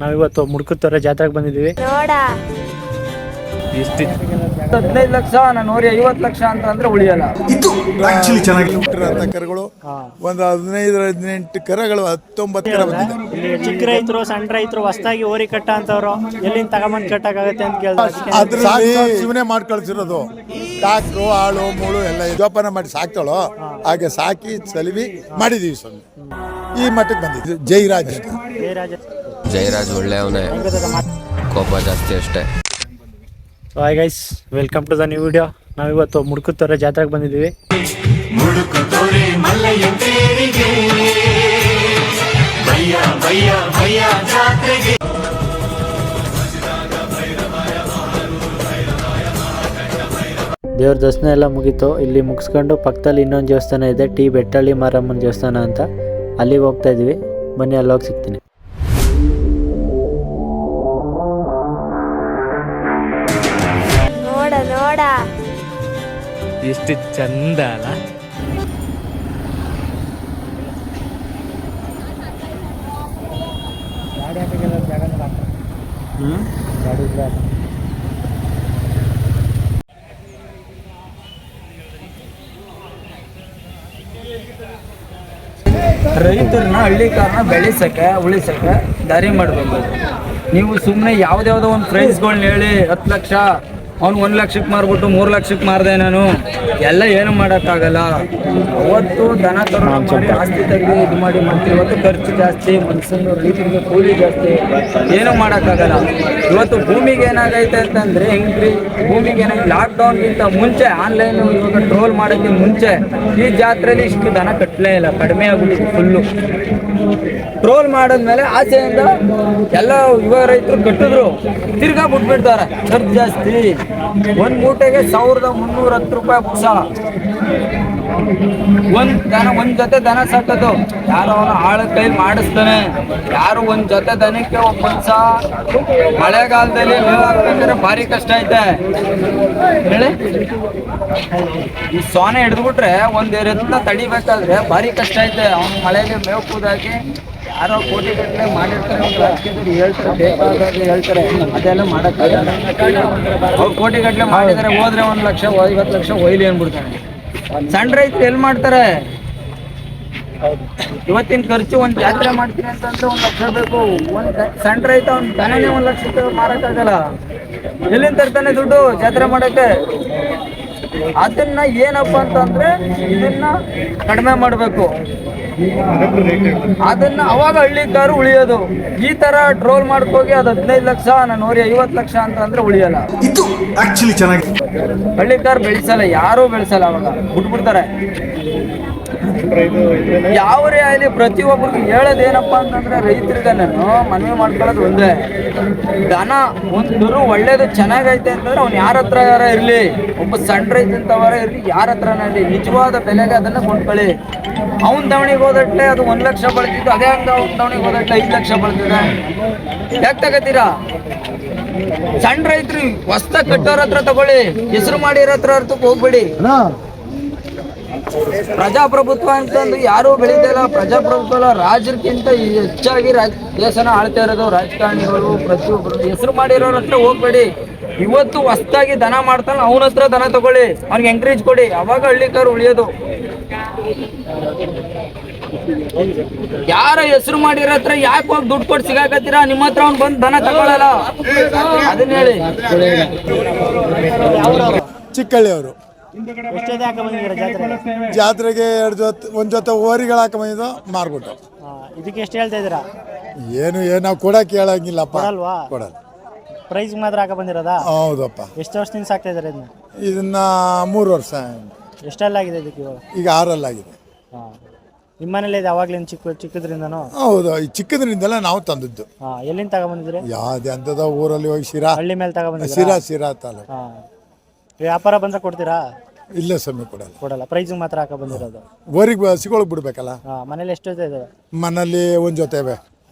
ನಾವಿವತ್ತು ಮುಡ್ಕುತ್ತೋರೆ ಜಾತ್ರೆಗೆ ಬಂದಿದ್ದೀವಿ. ಎಷ್ಟು 15 ಲಕ್ಷ ನಾನು 150 ಲಕ್ಷ ಅಂತ ಅಂದ್ರೆ ಉಳಿಯಲ್ಲ. ಇದು ಆಕ್ಚುಲಿ ಚೆನ್ನಾಗಿ ಹುಟ್ಟಿರೋಂಥ ಕರುಗಳು ಒಂದು 15-18 ಕರುಗಳು 19 ಕರ ಬಂದಿದೆ. ಇಲ್ಲಿ ಚಿಕ್ಕ ರೈತರು ಸಣ್ಣ ರೈತರು ಹೊಸದಾಗಿ ಓರಿ ಕಟ್ಟ ಅಂತವ್ರು ಎಲ್ಲಿಂದ ತಗೊಂಬಂದು ಕಟ್ಟಕ್ಕಾಗತ್ತೆ ಅಂತ ಕೇಳಿದ್ರೆ ಅದ್ರಲ್ಲಿ ಶಿವನೇ ಮಾಡಿ ಕಳ್ಸಿರೋದು. ಡಾಕ್ಟ್ರು ಆಳು ಮೂಳು ಎಲ್ಲ ಜೋಪಾನ ಮಾಡಿ ಸಾಕ್ತಾಳೋ ಹಾಗೆ ಸಾಕಿ ಸಲಿವಿ ಮಾಡಿದೀವಿ ಸ್ವಾಮಿ. ಈ ಮಟ್ಟಕ್ಕೆ ಬಂದಿದ್ವಿ. ಜಯರಾಜ್ ಒಳ್ಳೆಯವನೇ, ಕೋಪ ಜಾಸ್ತಿ ಅಷ್ಟೇ. Hi guys, welcome to the new video. ನಾವಿವತ್ತು ಮುಡ್ಕುತ್ತೋರೆ ಜಾತ್ರೆಗೆ ಬಂದಿದ್ದೀವಿ. ದೇವ್ರ ದರ್ಶನ ಎಲ್ಲ ಮುಗೀತು. ಇಲ್ಲಿ ಮುಗಿಸ್ಕೊಂಡು ಪಕ್ಕದಲ್ಲಿ ಇನ್ನೊಂದು ದೇವಸ್ಥಾನ ಇದೆ, ಟಿ ಬೆಟ್ಟಳ್ಳಿ ಮಾರಮ್ಮನ ದೇವಸ್ಥಾನ ಅಂತ. ಅಲ್ಲಿಗೆ ಹೋಗ್ತಾ ಇದ್ವಿ. ಬನ್ನಿ, ಅಲ್ಲೋಗಿ ಸಿಗ್ತೀನಿ. ಎಷ್ಟು ಚಂದ ಅಲ್ಲ. ರೈತರನ್ನ ಹಳ್ಳಿಕಾರನ್ನ ಬೆಳೆಸಕ್ಕೆ ಉಳಿಸಕ್ಕೆ ದಾರಿ ಮಾಡಬೇಕು. ನೀವು ಸುಮ್ಮನೆ ಯಾವ್ದಾವ್ದೋ ಒಂದು ಪ್ರೈಸ್ಗಳನ್ನ ಹೇಳಿ 10 ಲಕ್ಷ ಅವ್ನು 1 ಲಕ್ಷಕ್ಕೆ ಮಾರ್ಬಿಟ್ಟು 3 ಲಕ್ಷಕ್ಕೆ ಮಾರ್ದೆ ನಾನು ಎಲ್ಲ ಏನು ಮಾಡೋಕ್ಕಾಗಲ್ಲ. ಅವತ್ತು ದನ ತರೋ ಮಾಡಿ ಆಸ್ತಿ ತೆಗೆದು ಇದು ಮಾಡಿ ಮಾಡ್ತೀವಿ. ಇವತ್ತು ಖರ್ಚು ಜಾಸ್ತಿ, ಮನುಷ್ಯನ ರೈತರಿಗೆ ಕೂಲಿ ಜಾಸ್ತಿ, ಏನೂ ಮಾಡೋಕ್ಕಾಗಲ್ಲ. ಇವತ್ತು ಭೂಮಿಗೆ ಏನಾಗೈತೆ ಅಂತಂದರೆ ಹೆಂಗ್ರಿ, ಭೂಮಿಗೆ ಏನಾಗಿ ಲಾಕ್ಡೌನ್ಗಿಂತ ಮುಂಚೆ ಆನ್ಲೈನ್ ಇವಾಗ ಟ್ರೋಲ್ ಮಾಡೋಕ್ಕೆ ಮುಂಚೆ ಈ ಜಾತ್ರೆಯಲ್ಲಿ ಇಷ್ಟು ದನ ಕಟ್ಟಲೇ ಇಲ್ಲ, ಕಡಿಮೆ ಆಗ್ಬಿಟ್ಟಿದೆ ಫುಲ್ಲು. ಟ್ರೋಲ್ ಮಾಡಿದ್ಮೇಲೆ ಆಸೆಯಿಂದ ಎಲ್ಲ ಯುವ ರೈತರು ಕಟ್ಟಿದ್ರು, ತಿರ್ಗಾ ಬಿಟ್ಬಿಡ್ತಾರೆ. ಖರ್ಚು ಜಾಸ್ತಿ, ಒಂದು ಮೂಟೆಗೆ 1310 ರೂಪಾಯಿ ಬುಕ್ಸ. ಒಂದು ಜೊತೆ ದನ ಸಾಕೋದು ಯಾರೋ ಅವನು ಆಳ ಕೈ ಮಾಡಿಸ್ತಾನೆ. ಯಾರು ಒಂದು ಜೊತೆ ದನಕ್ಕೆ ಒಬ್ಬ ಮನ್ಸ ಮಳೆಗಾಲದಲ್ಲಿ ಮೇವು ಹಾಕ್ಬೇಕಂದ್ರೆ ಭಾರಿ ಕಷ್ಟ ಐತೆ ಹೇಳಿ. ಈ ಸೋನೆ ಹಿಡಿದ್ಬಿಟ್ರೆ ಒಂದು ರತ್ನ ತಡಿಬೇಕಾದ್ರೆ ಭಾರಿ ಕಷ್ಟ ಐತೆ. ಅವ್ನು ಮಳೆಗೆ ಮೇವು ಕೂದಾಕಿ ಯಾರೋ ಕೋಟಿಗಟ್ಟಲೆ ಮಾಡಿರ್ತಾರೆ, ಒಂದು ರಾಜಕೀಯದವ್ರು ಹೇಳ್ತಾರೆ, ಬೇಕಾದಾಗ ಹೇಳ್ತಾರೆ, ಅದೆಲ್ಲ ಮಾಡೋಕ್ಕಾಗಲ್ಲ. ಅವ್ರು ಕೋಟಿಗಟ್ಟಲೆ ಮಾಡಿದರೆ ಹೋದ್ರೆ 1 ಲಕ್ಷ 50 ಲಕ್ಷ ಒಯ್ಲಿ ಅಂದ್ಬಿಡ್ತಾನೆ. ಸಣ್ಣ ರೈತರು ಎಲ್ಲಿ ಮಾಡ್ತಾರೆ? ಇವತ್ತಿನ ಖರ್ಚು ಒಂದು ಜಾತ್ರೆ ಮಾಡ್ತೀನಿ ಅಂತಂದ್ರೆ 1 ಲಕ್ಷ ಬೇಕು. ಸಣ್ಣ ರೈತ ಅವ್ನು ದನನೇ 1 ಲಕ್ಷಕ್ಕೆ ಮಾರಕ್ಕಾಗಲ್ಲ. ಎಲ್ಲಿಂದ ತರ್ತಾನೆ ದುಡ್ಡು ಜಾತ್ರೆ ಮಾಡಕ್ಕೆ? ಅದನ್ನ ಏನಪ್ಪ ಅಂತಂದ್ರೆ ಇದನ್ನ ಕಡಿಮೆ ಮಾಡಬೇಕು. ಅದನ್ನ ಅವಾಗ ಹಳ್ಳಿಕಾರು ಉಳಿಯೋದು. ಈ ತರ ಟ್ರೋಲ್ ಮಾಡ್ಕೋಗಿ ಅದು 15 ಲಕ್ಷ ನಾನು 150 ಲಕ್ಷ ಅಂತ ಅಂದ್ರೆ ಉಳಿಯಲ್ಲ. ಇದು ಆಕ್ಚುಲಿ ಚೆನ್ನಾಗಿ ಹಳ್ಳಿಕಾರು ಬೆಳೆಸಲ್ಲ, ಯಾರೂ ಬೆಳೆಸಲ್ಲ. ಅವಾಗ ಬಿಟ್ಬಿಡ್ತಾರೆ. ಯಾವರೇ ಆಗಲಿ ಪ್ರತಿಯೊಬ್ಬರಿಗೂ ಹೇಳೋದೇನಪ್ಪ ಅಂತಂದ್ರೆ ರೈತರಿಗೆ ನಾನು ಮನವಿ ಮಾಡ್ಕೊಳ್ಳೋದು ಒಂದೇ. ದನ ಒಂದು ಒಳ್ಳೇದು ಚೆನ್ನಾಗೈತೆ ಅಂತಂದ್ರೆ ಅವ್ನು ಯಾರ ಹತ್ರ ಯಾರ ಇರಲಿ, ಒಬ್ಬ ಸಣ್ಣ ರೈತಂತವರ ಇರಲಿ, ಯಾರ ಹತ್ರನ ಇರಲಿ, ನಿಜವಾದ ಬೆಲೆಗೆ ಅದನ್ನ ಕೊಂಡ್ಕೊಳ್ಳಿ. ಅವ್ನ ದವಣಿಗೆ ಹೋದಟ್ಲೆ ಅದು 1 ಲಕ್ಷ ಬಳತಿದ್ದು, ಅದೇ ಹಂಗ ಅವ್ನ ದವಣಿಗೆ ಹೋದಟ್ಲೆ 5 ಲಕ್ಷ ಬಳತಿದೆ. ಯಾಕೆ ತಗೋತೀರಾ? ಸಣ್ಣ ರೈತರು ಹೊಸ್ದಾಗಿ ಕಟ್ಟೋರ ಹತ್ರ ತಗೊಳ್ಳಿ, ಹೆಸರು ಮಾಡಿರೋ ಹತ್ರ ಹೋಗ್ಬೇಡಿ. ಪ್ರಜಾಪ್ರಭುತ್ವ ಅಂತಂದು ಯಾರು ಬೆಳೀತಿಲ್ಲ. ಪ್ರಜಾಪ್ರಭುತ್ವ ರಾಜರಿಗಿಂತ ಹೆಚ್ಚಾಗಿ ದೇಶನ ಆಳ್ತಾ ಇರೋದು ರಾಜಕಾರಣಿಗಳು. ಪ್ರತಿಯೊಬ್ಬರು ಹೆಸರು ಮಾಡಿರೋರ ಹತ್ರ ಹೋಗ್ಬೇಡಿ. ಇವತ್ತು ಹೊಸ್ದಾಗಿ ದನ ಮಾಡ್ತಾನೆ ಅವನ ಹತ್ರ ದನ ತಗೊಳ್ಳಿ, ಅವ್ನಿಗೆ ಎಂಕರೇಜ್ ಕೊಡಿ. ಅವಾಗ ಹಳ್ಳಿಕಾರು ಉಳಿಯೋದು. ಯಾರ ಹೆಸರು ಮಾಡಿರೋ ಹತ್ರ ಯಾಕೆ ಹೋಗಿ ದುಡ್ಡು ಕೊಟ್ಟು ಸಿಗಾಕತ್ತೀರಾ? ನಿಮ್ಮ ಹತ್ರ ಅವ್ನು ಬಂದು ದನ ತಗೊಳ್ಳಲ್ಲ, ಅದನ್ನ ಹೇಳಿ. ಚಿಕ್ಕಳ್ಳಿ ಅವರು ಜಾತ್ರೆಗೆ ಒಂದು ಜೊತೆ ಓರಿಗಳು ಹಾಕ ಬಂದಿದ್ದು ಮಾರ್ಬಿಟ್ಟು. ಇದಕ್ಕೆ ಎಷ್ಟು ಹೇಳ್ತಾ ಇದ್ದೀರಾ? ಏನು ನಾವು ಕೊಡಕ್ಕೆ ಹೇಳಂಗಿಲ್ಲಪ್ಪ. ಕೊಡಲ್ಲ. ಪ್ರೈಸ್ ಮಾತ್ರ ಹಾಕ ಬಂದಿರೋದಾ? ಹೌದಪ್ಪ. ಎಷ್ಟು ವರ್ಷದಿಂದ ಸಾಕ್ತಾ ಇದ್ದಾರೆ ಇದನ್ನ 3 ವರ್ಷ. ಎಷ್ಟಲ್ಲಾಗಿದೆ ಇದಕ್ಕೆ? ಈಗ 6 ನಿಮ್ಮ ಮನೇಲಿ ಇದೆ ಅವಾಗ್ಲಿಂದ ಚಿಕ್ಕದ್ರಿಂದನೂ? ಹೌದು, ಈ ಚಿಕ್ಕದ್ರಿಂದಲೇ ನಾವು ತಂದದ್ದು. ಎಲ್ಲಿಂದ ತಗೊಂಡ್ಬಂದಿದ್ರಿ? ಯಾವ್ದು ಅಂತದ ಊರಲ್ಲಿ ಹೋಗಿ ಶಿರಾ, ಹಳ್ಳಿ ಮೇಲೆ ತಗೊಂಡ್ಬಂದಿದ್ರಿ? ಶಿರಾ ತಾಲೂಕು. ವ್ಯಾಪಾರ ಬಂದ್ರೆ ಕೊಡ್ತೀರಾ? ಇಲ್ಲ ಸ್ವಾಮಿ, ಕೊಡಲ್ಲ. ಪ್ರೈಸ್ ಮಾತ್ರ ಹಾಕ ಬಂದಿರೋದು. ಓರಿಗೆ ಹಸಿಗಳಿಗೆ ಬಿಡ್ಬೇಕಲ್ಲ. ಮನೇಲಿ ಎಷ್ಟು ಜೊತೆ ಇದಾವೆ? ಮನೇಲಿ ಒಂದು ಜೊತೆ ಇವೆ.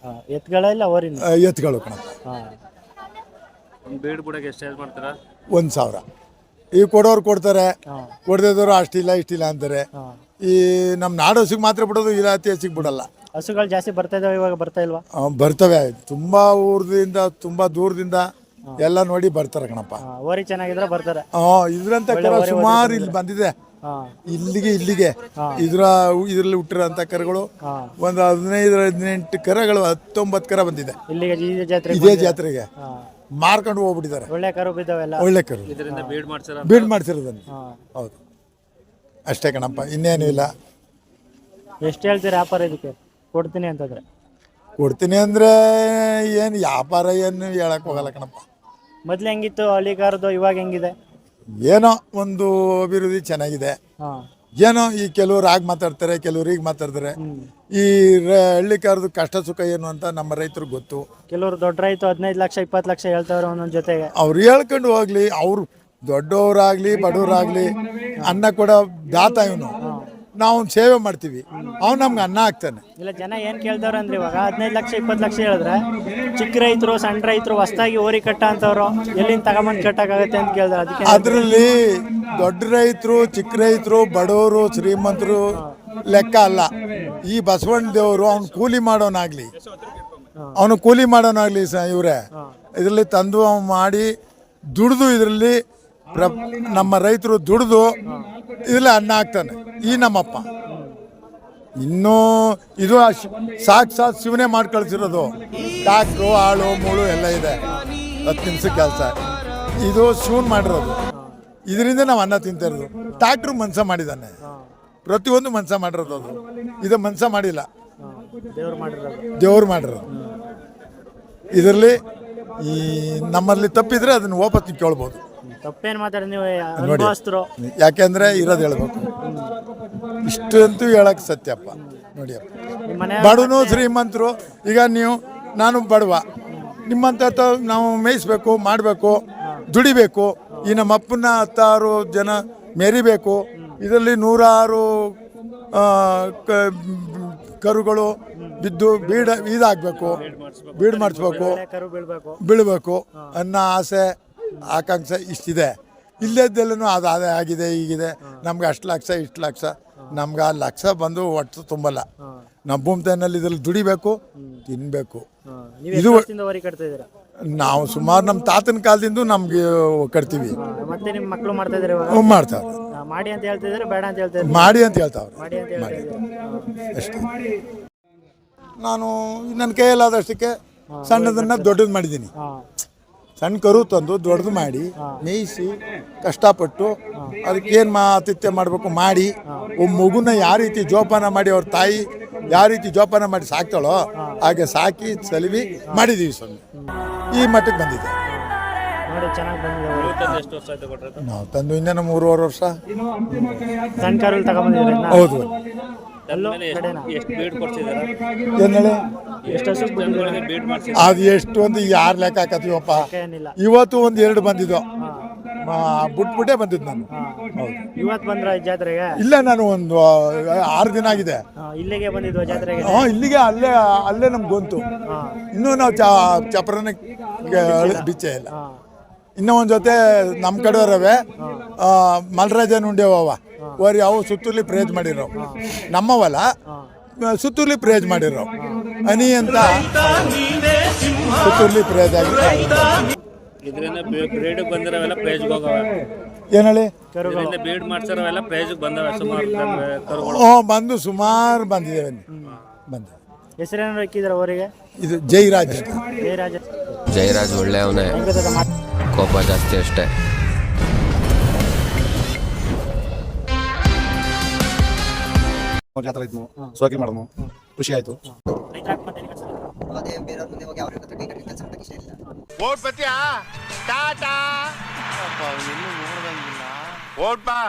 ಎತ್ಗಳ ಇಲ್ಲ ಓರಿನ? ಎತ್ಗಳು ಕಣ. ಬೀಡ್ ಬಿಡಕ್ಕೆ ಎಷ್ಟು ಚಾರ್ಜ್ ಮಾಡ್ತೀರಾ? 1,000. ಈ ಕೊಡೋರು ಕೊಡ್ತಾರೆ, ಕೊಡದಿದ್ದವರು ಅಷ್ಟಿಲ್ಲ ಇಷ್ಟಿಲ್ಲ ಅಂತಾರೆ. ಈ ನಮ್ಮ ನಾಡು ಹಸಿಗೆ ಮಾತ್ರ ಬಿಡೋದು, ಇಲ್ಲ ಅತಿ ಹಸಿಗೆ ಬಿಡಲ್ಲ. ಹಸುಗಳು ಜಾಸ್ತಿ ಬರ್ತಾ ಇದಾವೆ ಇವಾಗ, ಬರ್ತಾ ಇಲ್ವಾ? ಬರ್ತವೆ ತುಂಬಾ ಊರದಿಂದ ತುಂಬಾ ದೂರದಿಂದ ಎಲ್ಲ ನೋಡಿ ಬರ್ತಾರೆ ಕಣಪ್ಪ. ಓರಿ ಚೆನ್ನಾಗಿದ್ರೆ ಬರ್ತಾರೆ. ಇದ್ರಂತ ಕರ ಸುಮಾರು ಇಲ್ಲಿ ಬಂದಿದೆ, ಇಲ್ಲಿಗೆ ಇದ್ರಲ್ಲಿ ಹುಟ್ಟಿರೋಂಥ ಕರುಗಳು ಒಂದು 15-18 ಕರಗಳು, 19 ಕರ ಬಂದಿದೆ ಇದೇ ಜಾತ್ರೆಗೆ. ಮಾರ್ಕೊಂಡು ಹೋಗ್ಬಿಟ್ಟಿದ್ದಾರೆ. ಒಳ್ಳೆ ಕರು ಬಿದ್ದಾವೆಲ್ಲ, ಒಳ್ಳೆ ಕರು ಬೀಡ್ ಮಾಡ್ಸಿರೋದನ್ನು. ಹೌದು, ಅಷ್ಟೇ ಕಣಪ್ಪ, ಇನ್ನೇನು ಇಲ್ಲ. ಎಷ್ಟು ಹೇಳ್ತೀರಿ ವ್ಯಾಪಾರ ಇದಕ್ಕೆ? ಕೊಡ್ತೀನಿ ಅಂತಂದ್ರೆ ಕೊಡ್ತೀನಿ ಅಂದ್ರೆ ಏನು ವ್ಯಾಪಾರ ಏನು ಹೇಳಕ್ ಹೋಗಲ್ಲ ಕಣಪ್ಪ. ಮೊದ್ಲು ಹೆಂಗಿತ್ತು ಹಳ್ಳಿಕಾರದು, ಇವಾಗ ಹೆಂಗಿದೆ? ಏನೋ ಒಂದು ಅಭಿವೃದ್ಧಿ ಚೆನ್ನಾಗಿದೆ. ಏನೋ ಈ ಕೆಲವ್ರು ಆಗ ಮಾತಾಡ್ತಾರೆ, ಕೆಲವ್ರು ಈಗ ಮಾತಾಡ್ತಾರೆ. ಈ ಹಳ್ಳಿಕಾರದು ಕಷ್ಟ ಸುಖ ಏನು ಅಂತ ನಮ್ಮ ರೈತರಿಗೆ ಗೊತ್ತು. ಕೆಲವರು ದೊಡ್ಡ ರೈತ 15 ಲಕ್ಷ 20 ಲಕ್ಷ ಹೇಳ್ತಾವ್ರೆ ಒಂದೊಂದ್ ಜೊತೆಗೆ. ಅವ್ರು ಹೇಳ್ಕೊಂಡು ಹೋಗ್ಲಿ, ಅವ್ರು ದೊಡ್ಡವರಾಗ್ಲಿ ಬಡವರಾಗ್ಲಿ ಅನ್ನ ಕೊಡೋ ದಾತ ಇವನು. ನಾವು ಸೇವೆ ಮಾಡ್ತೀವಿ, ಅವ್ನು ನಮ್ಗೆ ಅನ್ನ ಹಾಕ್ತಾನೆ. ಇಲ್ಲ, ಜನ ಏನ್ ಕೇಳ್ತಾವ್ರೆ ಅಂದ್ರೆ ಇವಾಗ 15 ಲಕ್ಷ 20 ಲಕ್ಷ ಹೇಳಿದ್ರೆ ಚಿಕ್ಕ ರೈತರು, ಸಣ್ಣ ರೈತರು, ಹೊಸದಾಗಿ ಓರಿ ಕಟ್ಟ ಅಂತವ್ರು ಎಲ್ಲಿಂದ ತಗೊಂಬಂದ್ ಕಟ್ಟಕ್ಕಾಗತ್ತೆ ಅಂತ ಕೇಳಿದ್ರೆ ಅದಕ್ಕೆ. ಅದರಲ್ಲಿ ದೊಡ್ಡ ರೈತರು, ಚಿಕ್ಕ ರೈತರು, ಬಡವರು, ಶ್ರೀಮಂತರು ಲೆಕ್ಕ ಅಲ್ಲ. ಈ ಬಸವಣ್ಣ ದೇವರು ಅವ್ನು ಕೂಲಿ ಮಾಡೋನಾಗ್ಲಿ, ಇವರೇ ಇದರಲ್ಲಿ ತಂದು ಮಾಡಿ ದುಡ್ದು, ಇದರಲ್ಲಿ ನಮ್ಮ ರೈತರು ದುಡ್ದು ಇದರಲ್ಲಿ ಅನ್ನ ಹಾಕ್ತಾನೆ ಈ ನಮ್ಮಪ್ಪ. ಇನ್ನೂ ಇದು ಸಾಕ್ಷಾತ್ ಶಿವನೇ ಮಾಡಿ ಕಳಿಸಿರೋದು. ಟ್ಯಾಕ್ಟ್ರು, ಆಳು ಮೂಳು ಎಲ್ಲ ಇದೆ, 10 ನಿಮಿಷ ಕೆಲಸ. ಇದು ಶಿವನ್ ಮಾಡಿರೋದು, ಇದರಿಂದ ನಾವು ಅನ್ನ ತಿಂತಾ ಇರೋದು. ಟ್ಯಾಕ್ಟ್ರು ಮನ್ಸ ಮಾಡಿದ್ದಾನೆ, ಪ್ರತಿಯೊಂದು ಮನ್ಸ ಮಾಡಿರೋದು. ಅದು ಇದು ಮನ್ಸ ಮಾಡಿಲ್ಲ, ದೇವ್ರು ಮಾಡಿರೋದು. ಇದರಲ್ಲಿ ಈ ನಮ್ಮಲ್ಲಿ ತಪ್ಪಿದ್ರೆ ಅದನ್ನ ವಾಪಸ್ ಕೇಳ್ಬೋದು. ತಪ್ಪೇನು ಮಾತಾಡಿ ನೀವು ನೋಡಿ, ಯಾಕೆಂದ್ರೆ ಇರೋದು ಹೇಳ್ಬೇಕು. ಇಷ್ಟಂತೂ ಹೇಳಕ್ ಸತ್ಯಪ್ಪ. ನೋಡಿಯಪ್ಪ, ಬಡವನು ಶ್ರೀಮಂತರು, ಈಗ ನಾನು ಬಡವ, ನಿಮ್ಮಂತ ನಾವು ಮೇಯಿಸ್ಬೇಕು, ಮಾಡಬೇಕು, ದುಡಿಬೇಕು. ಈ ನಮ್ಮಪ್ಪನ 10 ಜನ ಮೆರಿಬೇಕು. ಇದರಲ್ಲಿ 100 ಕರುಗಳು ಬಿದ್ದು ಇದಾಗಬೇಕು, ಬೀಡ್ ಮಾಡಿಸ್ಬೇಕು, ಬೀಳ್ಬೇಕು ಅನ್ನೋ ಆಸೆ ಆಕಾಂಕ್ಷೆ ಇಷ್ಟಿದೆ. ಇಲ್ಲದ್ದೆಲ್ಲೂ ಅದು ಅದೇ ಆಗಿದೆ, ಹೀಗಿದೆ, ನಮ್ಗೆ ಅಷ್ಟು ಲಕ್ಷ ಇಷ್ಟು ಲಕ್ಷ. ನಮ್ಗೆ ಆ ಲಕ್ಷ ಬಂದು ಒಟ್ಟು ತುಂಬಲ್ಲ. ನಮ್ಮ ಭೂಮಿನಲ್ಲಿ ಇದ್ರಲ್ಲಿ ದುಡಿಬೇಕು, ತಿನ್ಬೇಕು. ಇದು ನಾವು ಸುಮಾರು ನಮ್ಮ ತಾತನ ಕಾಲದಿಂದ ನಮ್ಗೆ ಕಟ್ತೀವಿ. ಮತ್ತೆ ನಿಮ್ಮ ಮಕ್ಕಳು ಮಾಡ್ತಾ ಇದ್ದಾರೆ, ಮಾಡ್ತಾರೆ. ಮಾಡಿ ಅಂತ ಹೇಳ್ತಿದ್ದಾರೆ, ಬೇಡ ಅಂತ ಹೇಳ್ತಾರೆ, ಮಾಡಿ ಅಂತ ಹೇಳ್ತಾವ್ರೆ. ಅಷ್ಟೇ. ನಾನು ನನ್ನ ಕೈಯಲ್ಲಾದಷ್ಟಕ್ಕೆ ಸಣ್ಣದನ್ನ ದೊಡ್ಡದು ಮಾಡಿದ್ದೀನಿ. ಸಣ್ಣ ಕರು ತಂದು ದೊಡ್ಡದು ಮಾಡಿ ಮೇಯಿಸಿ ಕಷ್ಟಪಟ್ಟು ಅದಕ್ಕೇನು ಆತಿಥ್ಯ ಮಾಡಬೇಕು ಮಾಡಿ, ಒಬ್ಬ ಮಗುನ ಯಾವ ರೀತಿ ಜೋಪಾನ ಮಾಡಿ ಅವ್ರ ತಾಯಿ ಯಾವ ರೀತಿ ಜೋಪಾನ ಮಾಡಿ ಸಾಕ್ತಾಳೋ ಹಾಗೆ ಸಾಕಿ ಸಲುವಿ ಮಾಡಿದ್ದೀವಿ. ಸ್ವಾಮಿ ಈ ಮಟ್ಟಕ್ಕೆ ಬಂದಿದೆ. ನಾವು ತಂದು ಇನ್ನೇನು 3.5 ವರ್ಷ. ಹೌದು. ಏನೇಳಿ ಅದು ಎಷ್ಟು ಒಂದು ಯಾರು ಲೆಕ್ಕ ಹಾಕತ್ತೀವಪ್ಪ. ಇವತ್ತು ಒಂದು 2 ಬಂದಿದ್ದು, ಬಿಟ್ಬಿಟ್ಟೆ ಬಂದಿದ್ದು ನಾನು. ಇವತ್ತು ಬಂದ್ರ ಜಾತ್ರೆಗೆ? ಇಲ್ಲ, ನಾನು ಒಂದು 6 ದಿನ ಆಗಿದೆ. ಇಲ್ಲಿಗೆ ಬಂದಿದ್ವ ಜಾತ್ರೆಗೆ? ಇಲ್ಲಿಗೆ ಅಲ್ಲೇ ನಮ್ಗೆ ಗೊಂತು. ಇನ್ನೂ ನಾವು ಚಪ್ರನ ಬಿಚ್ಚೆ ಇಲ್ಲ. ಇನ್ನೂ ಒಂದು ಜೊತೆ ನಮ್ಮ ಕಡೆಯವರವೆ ಮಲ್ರಾಜನ್ ಉಂಡೆವವ ಓರಿ, ಅವು ಸುತ್ತೂರ್ಲಿ ಪ್ರೇಜ್ ಮಾಡಿರೋ. ನಮ್ಮವಲ್ಲ, ಸುತ್ತೂರ್ಲಿ ಪ್ರೇಜ್ ಮಾಡಿರೋ ಹನಿ ಅಂತ ಸುತ್ತೂರ್ಲಿ ಪ್ರೇಜ್ ಆಗಿ. ಏನ್ ಹೇಳಿ? ಬಂದು ಸುಮಾರು ಬಂದಿದ್ದೇವೆ. ಹೆಸರೇನಾದ್ರು ಇಕ್ಕಿದ್ರ ಅವರಿಗೆ? ಇದು ಜೈರಾಜ್. ಜೈರಾಜ್ ಒಳ್ಳೆಯವನೇ, ಕೋಪ ಜಾಸ್ತಿ ಅಷ್ಟೇ. ಜಾತ್ರೆ ಆಯ್ತು, ಸೋಕಿ ಮಾಡಿದ್ನು, ಖುಷಿ ಆಯ್ತು. ಓಟ್ ಬಾ